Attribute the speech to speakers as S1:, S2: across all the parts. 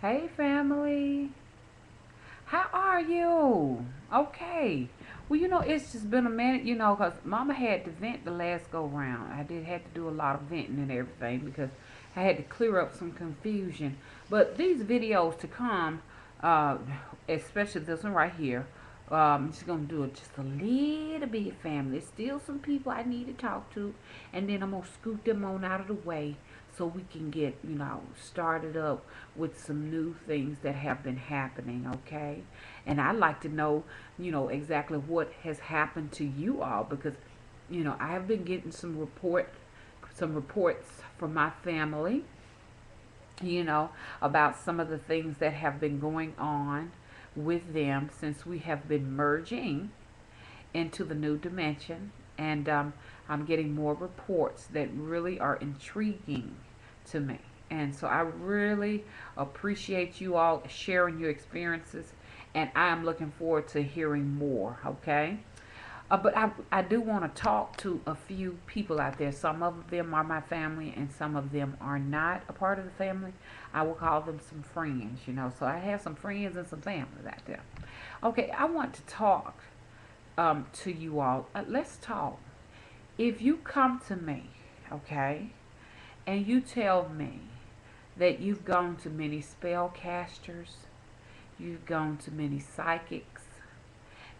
S1: Hey family, how are you? Okay. Well, it's just been a minute, cause Mama had to vent the last go round. I did had to do a lot of venting and everything because I had to clear up some confusion. But these videos to come, uh, especially this one right here, I'm just gonna do it just a little bit, family. There's still some people I need to talk to, and then I'm gonna scoot them on out of the way so we can get, started up with some new things that have been happening, okay? And I'd like to know, exactly what has happened to you all because, I have been getting some reports from my family, you know, about some of the things that have been going on with them since we have been merging into the new dimension. And I'm getting more reports that really are intriguing to me. And so I really appreciate you all sharing your experiences. And I am looking forward to hearing more, okay? But I do want to talk to a few people out there. Some of them are my family, and some of them are not a part of the family. I will call them some friends, So I have some friends and some families out there. Okay, I want to talk to you all. Let's talk. If you come to me, okay, and you tell me that you've gone to many spellcasters, you've gone to many psychics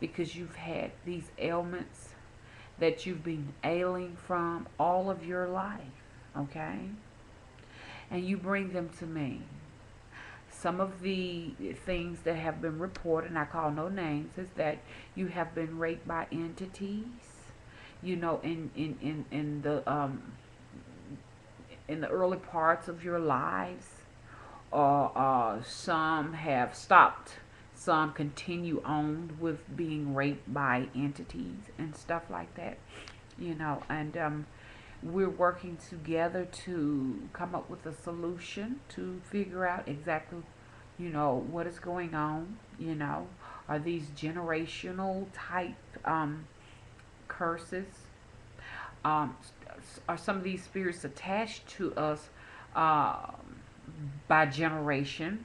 S1: because you've had these ailments that you've been ailing from all of your life, okay, and you bring them to me. Some of the things that have been reported, and I call no names, is that you have been raped by entities, in the early parts of your lives. Some have stopped. Some continue on with being raped by entities and stuff like that. And we're working together to come up with a solution to figure out exactly, what is going on. Are these generational type curses? Um, are some of these spirits attached to us uh, by generation?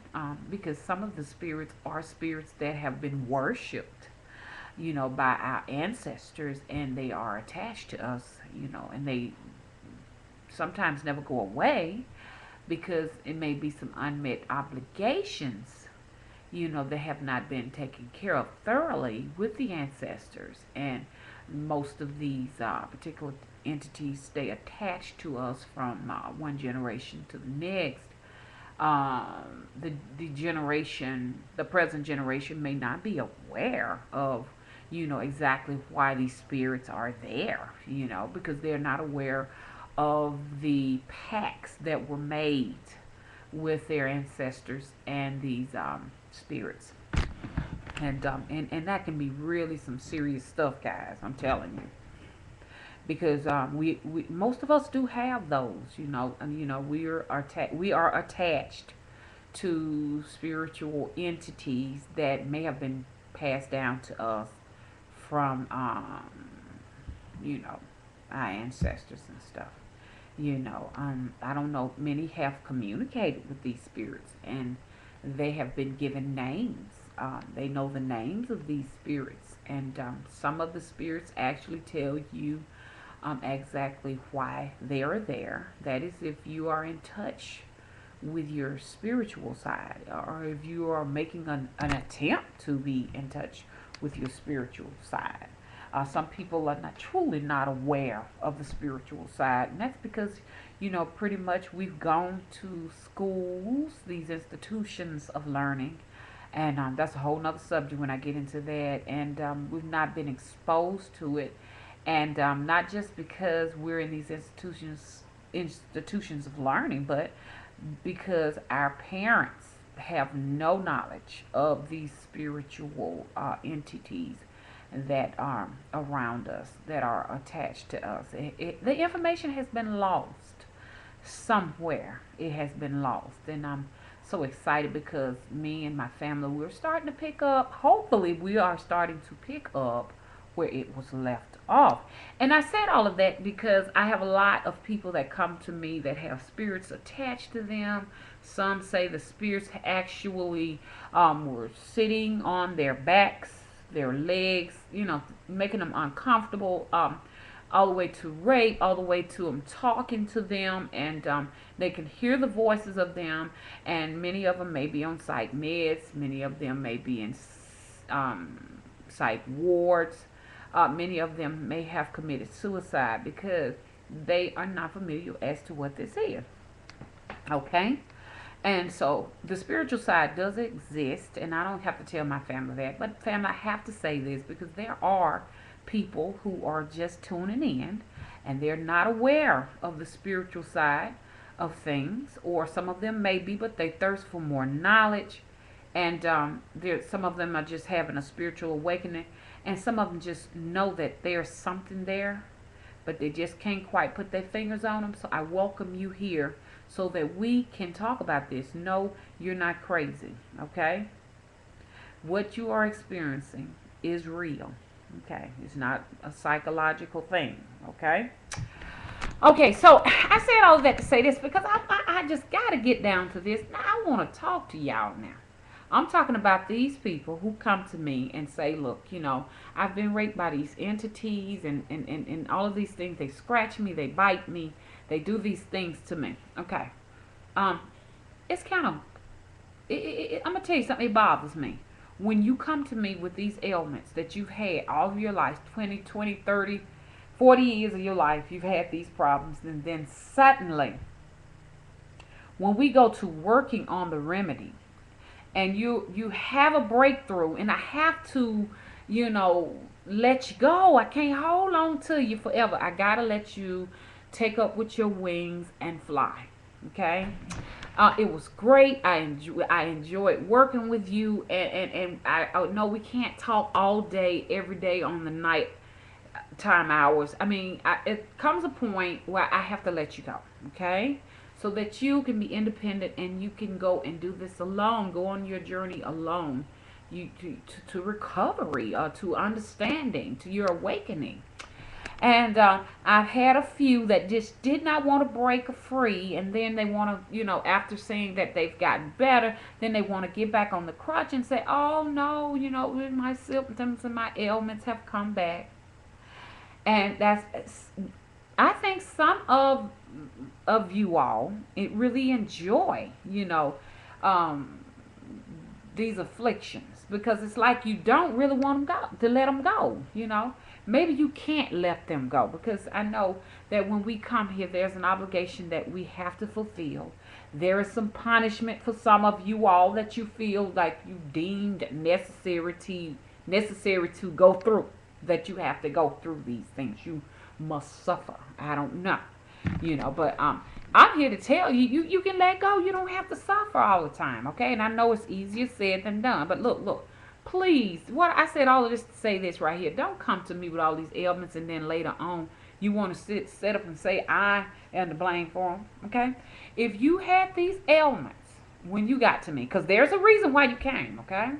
S1: Because some of the spirits are spirits that have been worshipped, by our ancestors, and they are attached to us, and they sometimes never go away because it may be some unmet obligations, that have not been taken care of thoroughly with the ancestors. And most of these particular entities stay attached to us from one generation to the next. The present generation may not be aware of, exactly why these spirits are there, because they're not aware of the pacts that were made with their ancestors and these spirits. And that can be really some serious stuff, guys. I'm telling you, because we most of us do have those, and we are attached to spiritual entities that may have been passed down to us from you know our ancestors and stuff. I don't know. Many have communicated with these spirits, and they have been given names. They know the names of these spirits, and some of the spirits actually tell you exactly why they are there. That is, if you are in touch with your spiritual side, or if you are making an attempt to be in touch with your spiritual side. Some people are not truly not aware of the spiritual side, and that's because, pretty much we've gone to schools, these institutions of learning, and that's a whole nother subject when I get into that. And we've not been exposed to it, and not just because we're in these institutions of learning, but because our parents have no knowledge of these spiritual entities that are around us, that are attached to us. The information has been lost somewhere. It has been lost, and I'm so excited because me and my family, we're starting to pick up. Hopefully, we are starting to pick up where it was left off. And I said all of that because I have a lot of people that come to me that have spirits attached to them. Some say the spirits actually were sitting on their backs, their legs, making them uncomfortable. All the way to rape, all the way to them talking to them, and they can hear the voices of them. And many of them may be on psych meds, many of them may be in psych wards. Many of them may have committed suicide because they are not familiar as to what this is. Okay? And so the spiritual side does exist, and I don't have to tell my family that, but family, I have to say this because there are people who are just tuning in and they're not aware of the spiritual side of things, or some of them may be, but they thirst for more knowledge. And some of them are just having a spiritual awakening, and some of them just know that there's something there, but they just can't quite put their fingers on them. So I welcome you here so that we can talk about this. No, you're not crazy, okay? What you are experiencing is real, okay? It's not a psychological thing, okay? Okay, so I said all of that to say this because I just got to get down to this. Now, I want to talk to y'all now. I'm talking about these people who come to me and say, look, I've been raped by these entities and all of these things. They scratch me, they bite me, they do these things to me. Okay. It's kind of, I'm going to tell you something, it bothers me. When you come to me with these ailments that you've had all of your life, 20, 30, 40 years of your life, you've had these problems, and then suddenly, when we go to working on the remedy, and you have a breakthrough, and I have to, let you go. I can't hold on to you forever. I gotta let you take up with your wings and fly. Okay. It was great. I enjoyed working with you, and I know we can't talk all day, every day on the night time hours. I mean, it comes a point where I have to let you go. Okay. So that you can be independent and you can go and do this alone, go on your journey alone, to recovery, to understanding, to your awakening. And I've had a few that just did not want to break free, and then they want to, after saying that they've gotten better, then they want to get back on the crutch and say, oh no, my symptoms and my ailments have come back. And I think some of you all it really enjoy these afflictions, because it's like you don't really want them to let them go. Maybe you can't let them go, because I know that when we come here, there's an obligation that we have to fulfill. There is some punishment for some of you all that you feel like you deemed necessary to go through, that you have to go through these things. You must suffer. I don't know. But I'm here to tell you, you can let go. You don't have to suffer all the time, okay? And I know it's easier said than done. But look, please, what I said all of this to say this right here. Don't come to me with all these ailments and then later on you want to sit up and say I am to blame for them, okay? If you had these ailments when you got to me, because there's a reason why you came, okay?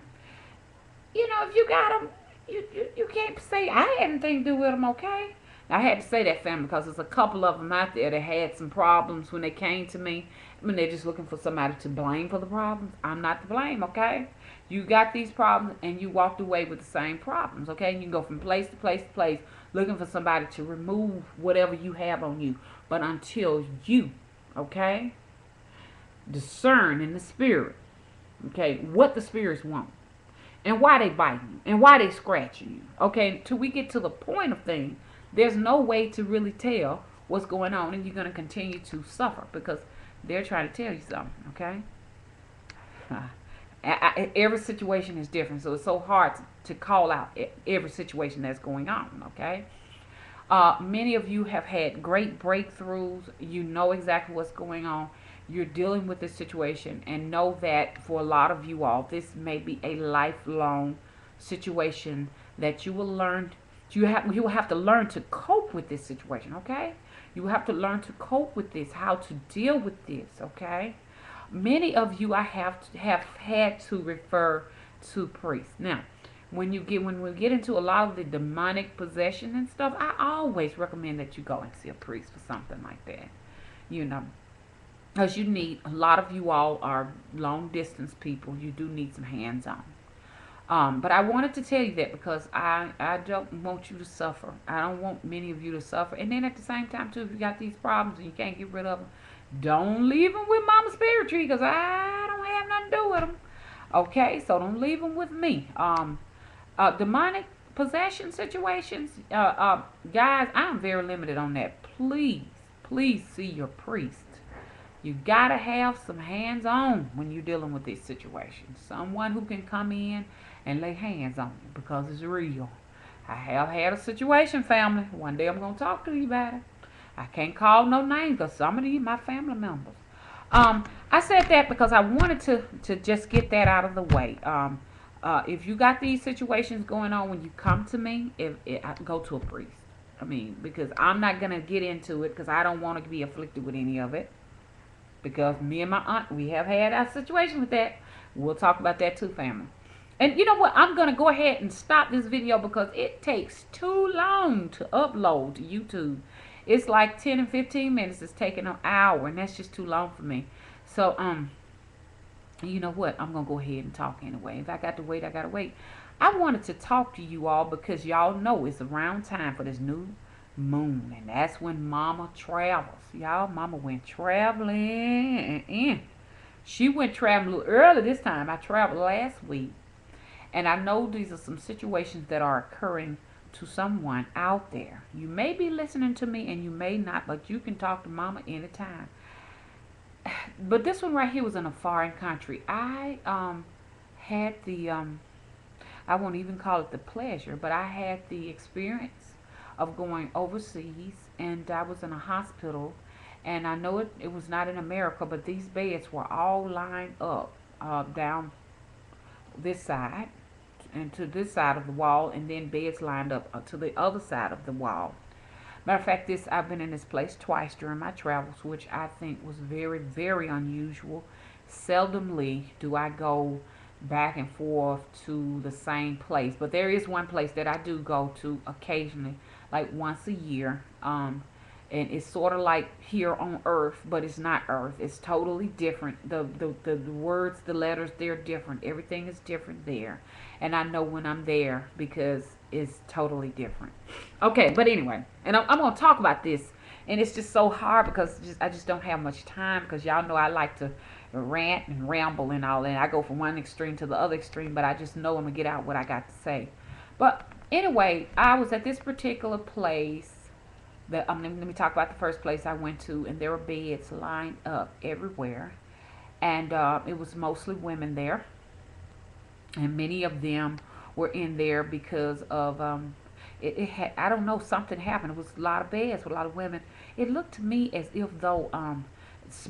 S1: If you got them, you can't say I had anything to do with them, okay? I had to say that, family, because there's a couple of them out there that had some problems when they came to me. I mean, they're just looking for somebody to blame for the problems. I'm not to blame, okay? You got these problems and you walked away with the same problems, okay? You can go from place to place to place looking for somebody to remove whatever you have on you. But until you, okay, discern in the spirit, okay, what the spirits want and why they biting you and why they scratching you, okay, until we get to the point of things, there's no way to really tell what's going on, and you're going to continue to suffer because they're trying to tell you something, okay? Every situation is different, so it's so hard to call out every situation that's going on, okay? Many of you have had great breakthroughs. You know exactly what's going on. You're dealing with this situation, and know that for a lot of you all, this may be a lifelong situation that you will learn. You will have to learn to cope with this situation, okay? You will have to learn to cope with this, how to deal with this, okay? Many of you I have had to refer to priests. Now, when we get into a lot of the demonic possession and stuff, I always recommend that you go and see a priest for something like that. You know, because you need, a lot of you all are long distance people. You do need some hands on. But I wanted to tell you that because I don't want you to suffer. I don't want many of you to suffer. And then at the same time, too, if you got these problems and you can't get rid of them, don't leave them with Mama Spirit Tree because I don't have nothing to do with them. Okay, so don't leave them with me. Demonic possession situations, guys, I'm very limited on that. Please, please see your priest. You gotta have some hands on when you're dealing with these situations. Someone who can come in and lay hands on you because it's real. I have had a situation, family. One day I'm gonna talk to you about it. I can't call no names because some of these my family members. I said that because I wanted to just get that out of the way. If you got these situations going on when you come to me, if I go to a priest. I mean, because I'm not gonna get into it because I don't want to be afflicted with any of it. Because me and my aunt, we have had our situation with that. We'll talk about that too, family. And you know what? I'm going to go ahead and stop this video because it takes too long to upload to YouTube. It's like 10 and 15 minutes. It's taking an hour, and that's just too long for me. So, you know what? I'm going to go ahead and talk anyway. If I got to wait, I got to wait. I wanted to talk to you all because y'all know it's around time for this new moon, and that's when Mama travels. Y'all, Mama went traveling, and she went traveling a little early this time. I traveled last week, and I know these are some situations that are occurring to someone out there. You may be listening to me and you may not, but you can talk to Mama anytime. But this one right here was in a foreign country. I had the I won't even call it the pleasure, but I had the experience of going overseas, and I was in a hospital, and I know it was not in America, but these beds were all lined up down this side and to this side of the wall, and then beds lined up to the other side of the wall. Matter of fact, I've been in this place twice during my travels, which I think was very, very unusual. Seldomly do I go back and forth to the same place, but there is one place that I do go to occasionally, like once a year. And it's sort of like here on Earth, but it's not Earth. It's totally different. The words, the letters, they're different. Everything is different there. And I know when I'm there because it's totally different. Okay, but anyway, and I'm going to talk about this. And it's just so hard because I just don't have much time because y'all know I like to rant and ramble and all that. I go from one extreme to the other extreme, but I just know I'm going to get out what I got to say. But anyway, I was at this particular place. Let me talk about the first place I went to, and there were beds lined up everywhere, and it was mostly women there, and many of them were in there because of it had, I don't know, something happened. It was a lot of beds with a lot of women. It looked to me as if though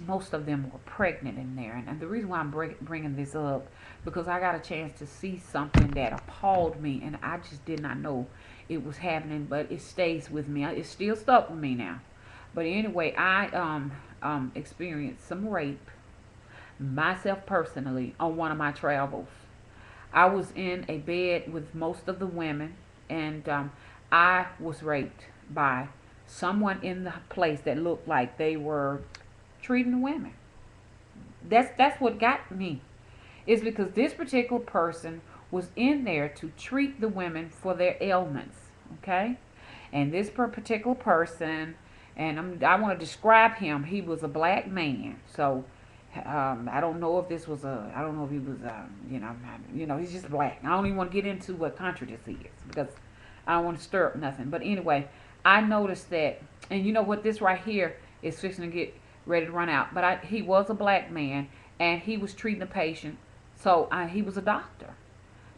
S1: most of them were pregnant in there, and the reason why I'm bringing this up because I got a chance to see something that appalled me, and I just did not know it was happening, but it stays with me. It's still stuck with me now. But anyway, I experienced some rape myself personally on one of my travels. I was in a bed with most of the women, and I was raped by someone in the place that looked like they were treating the women. That's what got me. Is because this particular person was in there to treat the women for their ailments, okay? And this particular person, and I want to describe him. He was a black man, so I don't know if this was I don't know if he was, he's just black. I don't even want to get into what country this is because I don't want to stir up nothing. But anyway, I noticed that, and you know what, this right here is fixing to get ready to run out. But he was a black man, and he was treating a patient, so he was a doctor.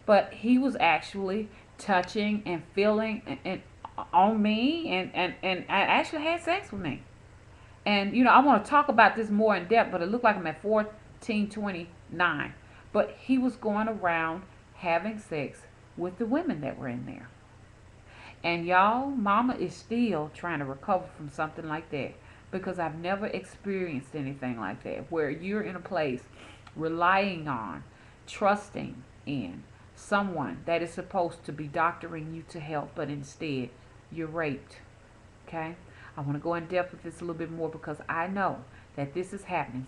S1: But he was actually touching and feeling and on me, and I actually had sex with me. And I want to talk about this more in depth, but it looked like I'm at 1429. But he was going around having sex with the women that were in there. And y'all, Mama is still trying to recover from something like that because I've never experienced anything like that where you're in a place relying on, trusting in someone that is supposed to be doctoring you to health, but instead you're raped. Okay? I want to go in depth with this a little bit more because I know that this is happening.